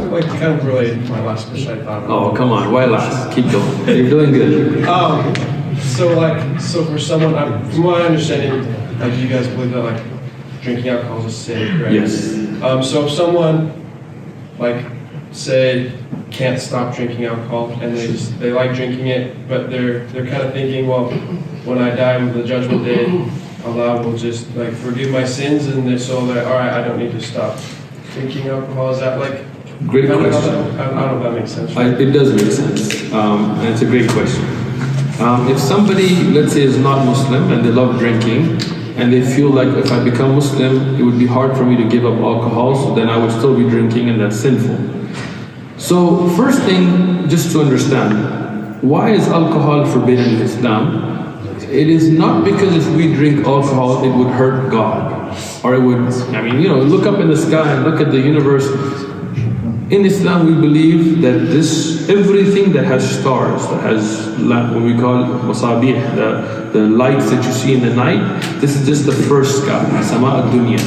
like kind of related to my last question I thought of. Oh, come on, why last? Keep going. You're doing good. So for someone, from my understanding, like you guys believe that like drinking alcohol is a sin, right? Yes. So if someone, like, say, can't stop drinking alcohol and they like drinking it, but they're kind of thinking, well, when I die with the judgment day, Allah will just like forgive my sins, and they're so like, all right, I don't need to stop drinking alcohol. Is that like? Great question. I don't know if that makes sense. Right? It does make sense, and it's a great question. If somebody, let's say, is not Muslim and they love drinking, and they feel like if I become Muslim, it would be hard for me to give up alcohol, so then I would still be drinking, and that's sinful. So first thing, just to understand, why is alcohol forbidden in Islam? It is not because if we drink alcohol, it would hurt God, or it would, look up in the sky and look at the universe. In Islam, we believe that everything that has stars, that has what we call masabih, the lights that you see in the night, this is just the first sky, sama ad-dunya.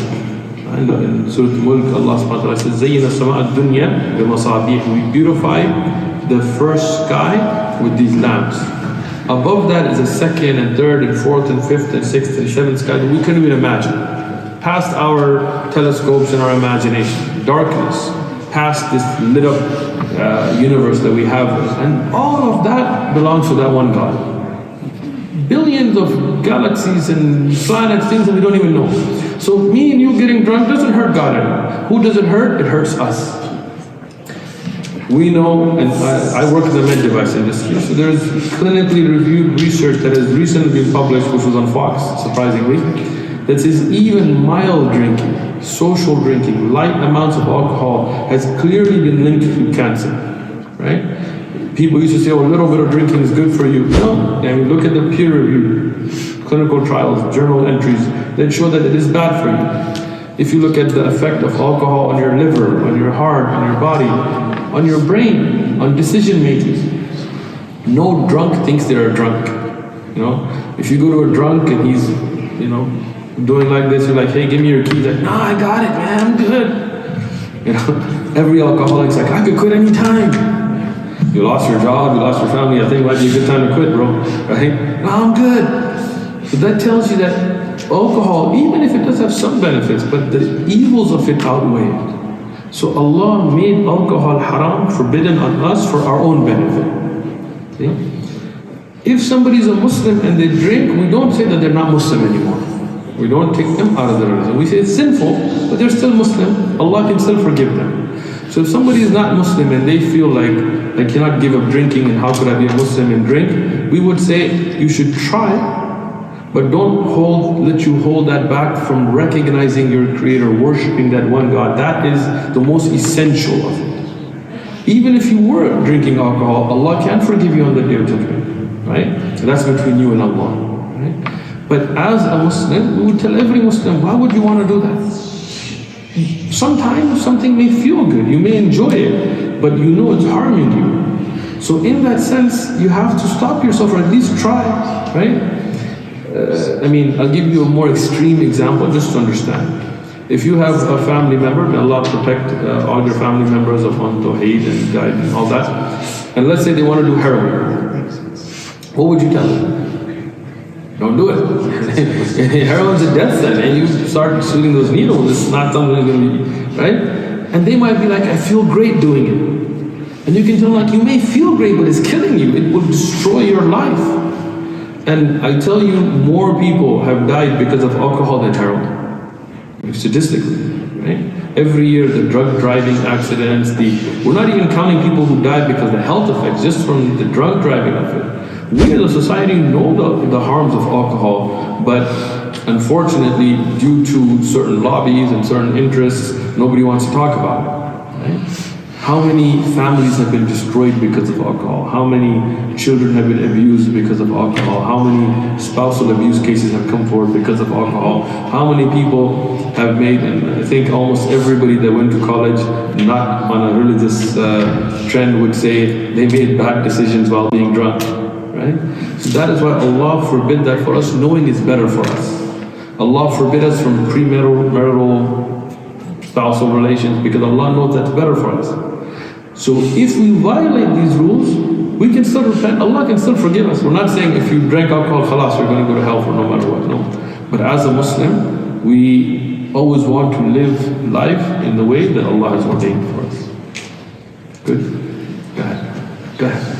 And in Surah Al-Mulk, Allah subhanahu wa ta'ala says, Zayyina sama ad-dunya bi-masabih. We beautify the first sky with these lamps. Above that is a second and third and fourth and fifth and sixth and seventh sky that we couldn't even imagine. Past our telescopes and our imagination. Darkness. Past this lit up universe that we have, and all of that belongs to that one God. Billions of galaxies and planets, things that we don't even know. So me and you getting drunk doesn't hurt God anymore. Who does it hurt? It hurts us. We know, and I work in the med device industry, so there's clinically reviewed research that has recently been published, which was on Fox, surprisingly, that says even mild drinking, social drinking, light amounts of alcohol has clearly been linked to cancer, right? People used to say, oh, a little bit of drinking is good for you. No, and we look at the peer-reviewed clinical trials, journal entries that show that it is bad for you. If you look at the effect of alcohol on your liver, on your heart, on your body, on your brain, on decision making, no drunk thinks they're a drunk. If you go to a drunk and he's, doing like this, you're like, hey, give me your keys. Like, no, I got it, man, I'm good. Every alcoholic's like, I could quit any time. You lost your job, you lost your family, I think it might be a good time to quit, bro. Right? No, I'm good. So that tells you that alcohol, even if it does have some benefits, but the evils of it outweigh it. So Allah made alcohol haram, forbidden on us for our own benefit. See? If somebody's a Muslim and they drink, we don't say that they're not Muslim anymore. We don't take them out of the religion. We say it's sinful, but they're still Muslim. Allah can still forgive them. So if somebody is not Muslim and they feel like I cannot give up drinking and how could I be a Muslim and drink, we would say you should try, but don't let you hold that back from recognizing your Creator, worshipping that one God. That is the most essential of it. Even if you were drinking alcohol, Allah can forgive you on the Day of Judgment, right? And that's between you and Allah, right? But as a Muslim, we would tell every Muslim, why would you want to do that? Sometimes something may feel good, you may enjoy it, but you know it's harming you. So in that sense, you have to stop yourself, or at least try, right? I'll give you a more extreme example just to understand. If you have a family member, may Allah protect all your family members upon Tawheed and guide and all that, and let's say they want to do heroin, what would you tell them? Don't do it. Heroin's a death sentence, and you start shooting those needles, it's not something that's going to be, right? And they might be like, I feel great doing it. And you can tell them, like, you may feel great, but it's killing you. It will destroy your life. And I tell you, more people have died because of alcohol than heroin, statistically, right? Every year, the drug driving accidents, we're not even counting people who died because of the health effects, just from the drug driving of it. We as a society know the harms of alcohol, but unfortunately, due to certain lobbies and certain interests, nobody wants to talk about it. Right? How many families have been destroyed because of alcohol? How many children have been abused because of alcohol? How many spousal abuse cases have come forward because of alcohol? How many people have made, and I think almost everybody that went to college, not on a religious trend, would say they made bad decisions while being drunk. Right? So that is why Allah forbid that for us, knowing it's better for us. Allah forbid us from premarital spousal relations because Allah knows that's better for us. So if we violate these rules, we can still repent. Allah can still forgive us. We're not saying if you drink alcohol, khalas, you're going to go to hell for no matter what. No. But as a Muslim, we always want to live life in the way that Allah has ordained for us. Good? Go ahead. Go ahead.